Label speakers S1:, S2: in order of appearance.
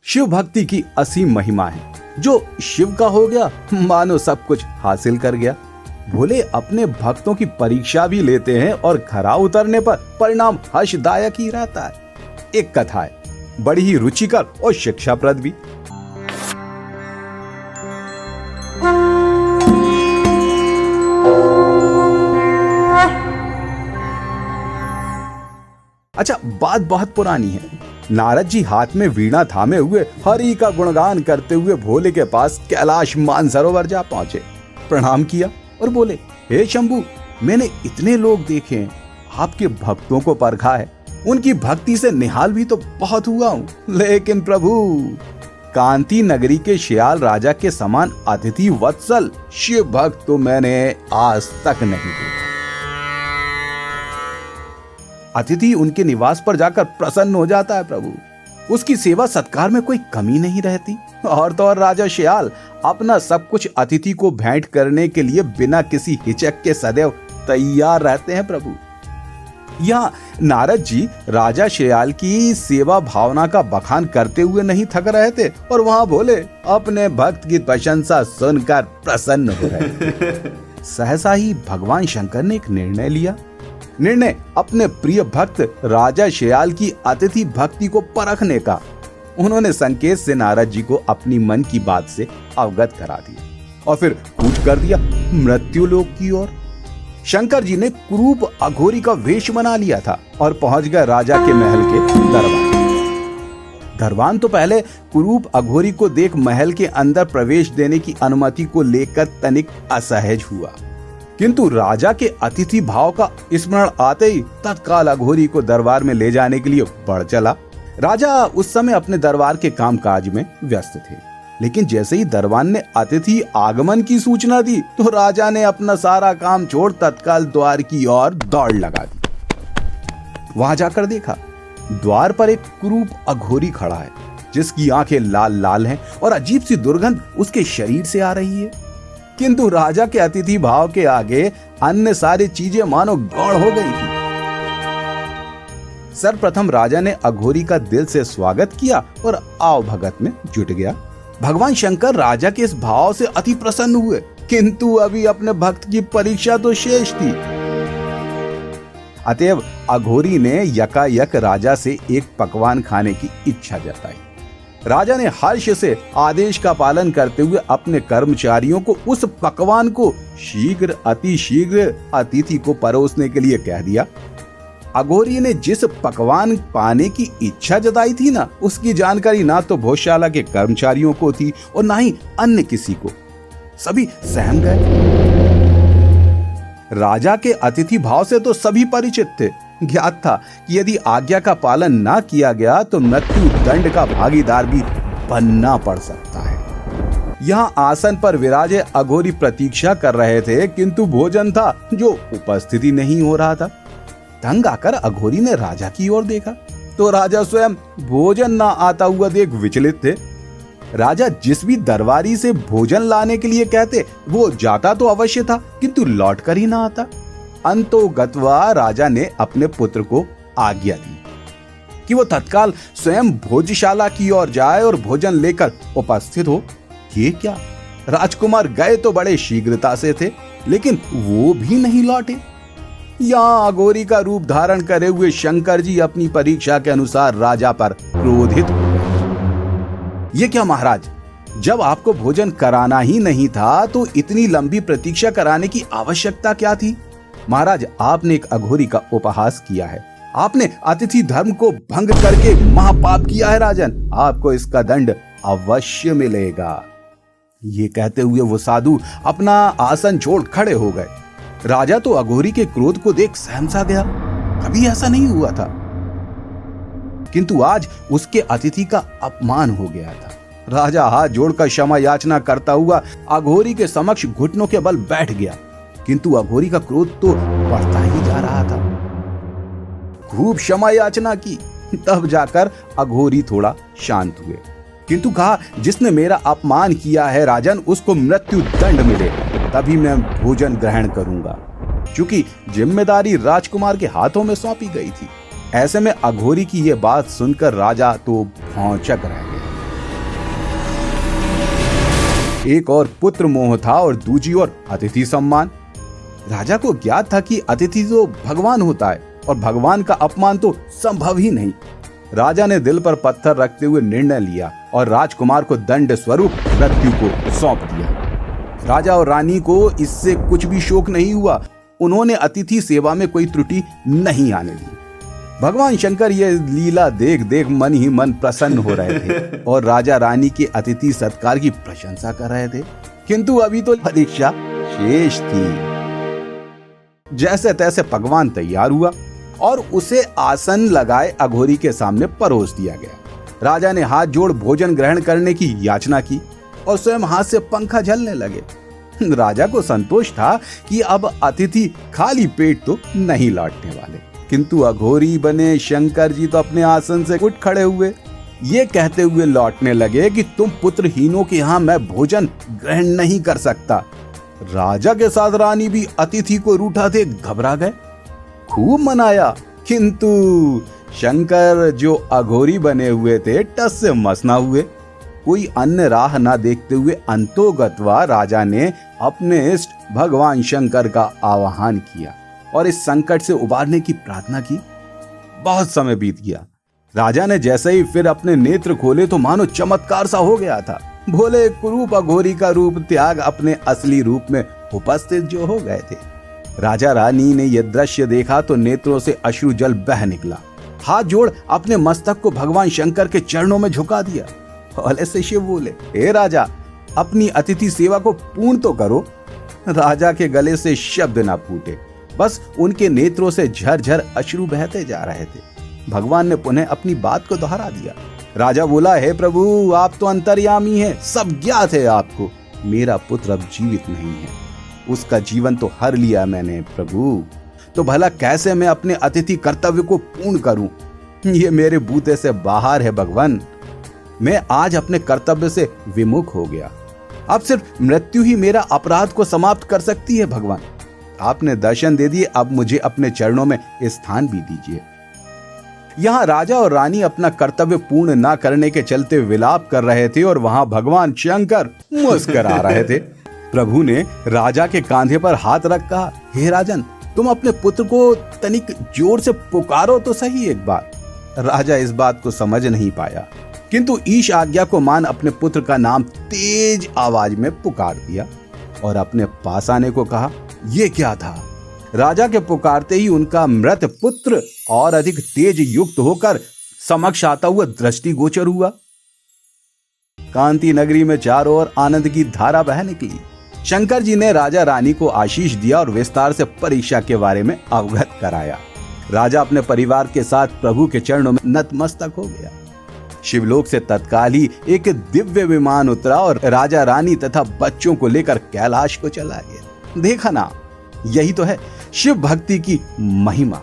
S1: शिव भक्ति की असीम महिमा है। जो शिव का हो गया मानो सब कुछ हासिल कर गया। भोले अपने भक्तों की परीक्षा भी लेते हैं और खरा उतरने पर परिणाम हर्षदायक ही रहता है। एक कथा है, बड़ी ही रुचिकर और शिक्षाप्रद भी। अच्छा, बात बहुत पुरानी है। नारद जी हाथ में वीणा थामे हुए हरि का गुणगान करते हुए भोले के पास कैलाश मानसरोवर जा पहुंचे। प्रणाम किया और बोले, हे शंभू, मैंने इतने लोग देखे हैं, आपके भक्तों को परखा है, उनकी भक्ति से निहाल भी तो बहुत हुआ हूं, लेकिन प्रभु कांति नगरी के श्याल राजा के समान अतिथि वत्सल शिव भक्त तो मैंने आज तक नहीं देखा। अतिथि उनके निवास पर जाकर प्रसन्न हो जाता है प्रभु, उसकी सेवा सत्कार में कोई कमी नहीं रहती। और तो और राजा श्याल अपना सब कुछ अतिथि को भेंट करने के लिए बिना किसी हिचक के सदैव तैयार रहते हैं प्रभु। यहाँ नारद जी राजा श्याल की सेवा भावना का बखान करते हुए नहीं थक रहे थे और वहां बोले अपने भक्त की प्रशंसा सुनकर प्रसन्न हो रहे थे। सहसा ही भगवान शंकर ने एक निर्णय लिया। निर्णय अपने प्रिय भक्त राजा श्याल की अतिथि भक्ति को परखने का। उन्होंने संकेत से नारद जी को अपनी मन की बात से अवगत करा दिया और फिर कूच कर दिया मृत्यु लोक की ओर। शंकर जी ने कुरूप अघोरी का वेश बना लिया था और पहुंच गए राजा के महल के दरबार। दरबान तो पहले कुरूप अघोरी को देख महल के अंदर प्रवेश देने की अनुमति को लेकर तनिक असहज हुआ, किंतु राजा के अतिथि भाव का स्मरण आते ही तत्काल अघोरी को दरबार में ले जाने के लिए बढ़ चला। राजा उस समय अपने दरबार के कामकाज में व्यस्त थे, लेकिन जैसे ही दरबान ने अतिथि आगमन की सूचना दी तो राजा ने अपना सारा काम छोड़ तत्काल द्वार की ओर दौड़ लगा दी। वहां जाकर देखा द्वार पर एक कुरूप अघोरी खड़ा है, जिसकी आंखें लाल लाल हैं और अजीब सी दुर्गंध उसके शरीर से आ रही है। किंतु राजा के अतिथि भाव के आगे अन्य सारी चीजें मानो गौण हो गई थी। सर्वप्रथम राजा ने अघोरी का दिल से स्वागत किया और आव भगत में जुट गया। भगवान शंकर राजा के इस भाव से अति प्रसन्न हुए, किंतु अभी अपने भक्त की परीक्षा तो शेष थी। अतएव अघोरी ने यकायक राजा से एक पकवान खाने की इच्छा जताई। राजा ने हर्ष से आदेश का पालन करते हुए अपने कर्मचारियों को उस पकवान को शीघ्र अति शीघ्र अतिथि को परोसने के लिए कह दिया। अघोरी ने जिस पकवान पाने की इच्छा जताई थी ना, उसकी जानकारी ना तो भोजशाला के कर्मचारियों को थी और ना ही अन्य किसी को। सभी सहम गए। राजा के अतिथि भाव से तो सभी परिचित थे। ज्ञात था कि यदि आज्ञा का पालन ना किया गया तो मृत्यु दंड का भागीदार भी बनना पड़ सकता है। यहाँ आसन पर विराजे अघोरी प्रतीक्षा कर रहे थे, किंतु भोजन था जो उपस्थिति नहीं हो रहा था। तंग आकर अघोरी ने राजा की ओर देखा तो राजा स्वयं भोजन ना आता हुआ देख विचलित थे। राजा जिस भी दरबारी से भोजन लाने के लिए कहते वो जाता तो अवश्य था, किंतु लौट कर ही ना आता। अंतोगत्वा राजा ने अपने पुत्र को आज्ञा दी कि वो तत्काल स्वयं भोजशाला की ओर जाए और भोजन लेकर उपस्थित हो। ये क्या, राजकुमार गए तो बड़े शीघ्रता से थे, लेकिन वो भी नहीं लौटे। यहाँ अघोरी का रूप धारण करे हुए शंकर जी अपनी परीक्षा के अनुसार राजा पर क्रोधित हो गए। ये क्या महाराज, जब आपको भोजन कराना ही नहीं था तो इतनी लंबी प्रतीक्षा कराने की आवश्यकता क्या थी? महाराज, आपने एक अघोरी का उपहास किया है, आपने अतिथि धर्म को भंग करके महापाप किया है राजन, आपको इसका दंड अवश्य मिलेगा। ये कहते हुए वो साधु अपना आसन छोड़ खड़े हो गए। राजा तो अघोरी के क्रोध को देख सहम सा गया, कभी ऐसा नहीं हुआ था, किंतु आज उसके अतिथि का अपमान हो गया था। राजा हाथ जोड़कर क्षमा याचना करता हुआ अघोरी के समक्ष घुटनों के बल बैठ गया, किंतु अघोरी का क्रोध तो बढ़ता ही जा रहा था। खूब क्षमा याचना की, तब जाकर अघोरी थोड़ा शांत हुए, किंतु कहा जिसने मेरा अपमान किया है राजन, उसको मृत्यु दंड मिले तभी मैं भोजन ग्रहण करूंगा। क्योंकि जिम्मेदारी राजकुमार के हाथों में सौंपी गई थी। ऐसे में अघोरी की यह बात सुनकर राजा तो भौंचक रह गए। एक और पुत्र मोह था और दूसरी ओर अतिथि सम्मान। राजा को ज्ञात था कि अतिथि तो भगवान होता है और भगवान का अपमान तो संभव ही नहीं। राजा ने दिल पर पत्थर रखते हुए निर्णय लिया और राजकुमार को दंड स्वरूप मृत्यु को सौंप दिया। राजा और रानी को इससे कुछ भी शोक नहीं हुआ। उन्होंने अतिथि सेवा में कोई त्रुटि नहीं आने दी। भगवान शंकर ये लीला देख देख मन ही मन प्रसन्न हो रहे थे और राजा रानी के अतिथि सत्कार की प्रशंसा कर रहे थे। किंतु अभी तो परीक्षा शेष थी। जैसे तैसे पकवान तैयार हुआ और उसे आसन लगाए अघोरी के सामने परोस दिया गया। राजा ने हाथ जोड़ भोजन ग्रहण करने की याचना की और स्वयं हाथ से पंखा झलने लगे। राजा को संतोष था कि अब अतिथि खाली पेट तो नहीं लौटने वाले। किंतु अघोरी बने शंकर जी तो अपने आसन से उठ खड़े हुए, ये कहते हुए लौटने लगे कि तुम पुत्रहीनों के यहाँ मैं भोजन ग्रहण नहीं कर सकता। राजा के साथ रानी भी अतिथि को रूठा थे, घबरा गए, खूब मनाया, किंतु शंकर जो अघोरी बने हुए थे टस से मस न हुए। कोई अन्य राह ना देखते हुए अंतोगत्वा राजा ने अपने इष्ट भगवान शंकर का आवाहन किया और इस संकट से उबारने की प्रार्थना की। बहुत समय बीत गया। राजा ने जैसे ही फिर अपने नेत्र खोले तो मानो चमत्कार सा हो गया था। भोले कुरूप अघोरी का रूप त्याग अपने असली रूप में उपस्थित जो हो गए थे। राजा रानी ने यह दृश्य देखा तो नेत्रों से अश्रु जल बह निकला। हाथ जोड़ अपने मस्तक को भगवान शंकर के चरणों में झुका दिया। भोले से शिव बोले, हे राजा, अपनी अतिथि सेवा को पूर्ण तो करो। राजा के गले से शब्द ना फूटे, बस उनके नेत्रों से झरझर अश्रु बहते जा रहे थे। भगवान ने पुनः अपनी बात को दोहरा दिया। राजा बोला, हे प्रभु, आप तो अंतर्यामी हैं, सब ज्ञात है आपको। मेरा पुत्र अब जीवित नहीं है, उसका जीवन तो हर लिया मैंने प्रभु। तो भला कैसे मैं अपने अतिथि कर्तव्य को पूर्ण करूं? ये मेरे बूते से बाहर है भगवान। मैं आज अपने कर्तव्य से विमुख हो गया। अब सिर्फ मृत्यु ही मेरा अपराध को समाप्त कर सकती है भगवान। आपने दर्शन दे दिए, अब मुझे अपने चरणों में स्थान भी दीजिए। यहाँ राजा और रानी अपना कर्तव्य पूर्ण ना करने के चलते विलाप कर रहे थे और वहां भगवान शंकर मुस्कुरा रहे थे। प्रभु ने राजा के कांधे पर हाथ रख कहा, हे राजन, तुम अपने पुत्र को तनिक जोर से पुकारो तो सही एक बार। राजा इस बात को समझ नहीं पाया, किंतु ईश आज्ञा को मान अपने पुत्र का नाम तेज आवाज में पुकार दिया और अपने पास आने को कहा। ये क्या था? राजा के पुकारते ही उनका मृत पुत्र और अधिक तेज युक्त होकर समक्ष आता हुआ दृष्टिगोचर हुआ। कांति नगरी में चारों ओर आनंद की धारा बह निकली। शंकर जी ने राजा रानी को आशीष दिया और विस्तार से परीक्षा के बारे में अवगत कराया। राजा अपने परिवार के साथ प्रभु के चरणों में नतमस्तक हो गया। शिवलोक से तत्काल ही एक दिव्य विमान उतरा और राजा रानी तथा बच्चों को लेकर कैलाश को चला गया। देखा ना, यही तो है शिव भक्ति की महिमा।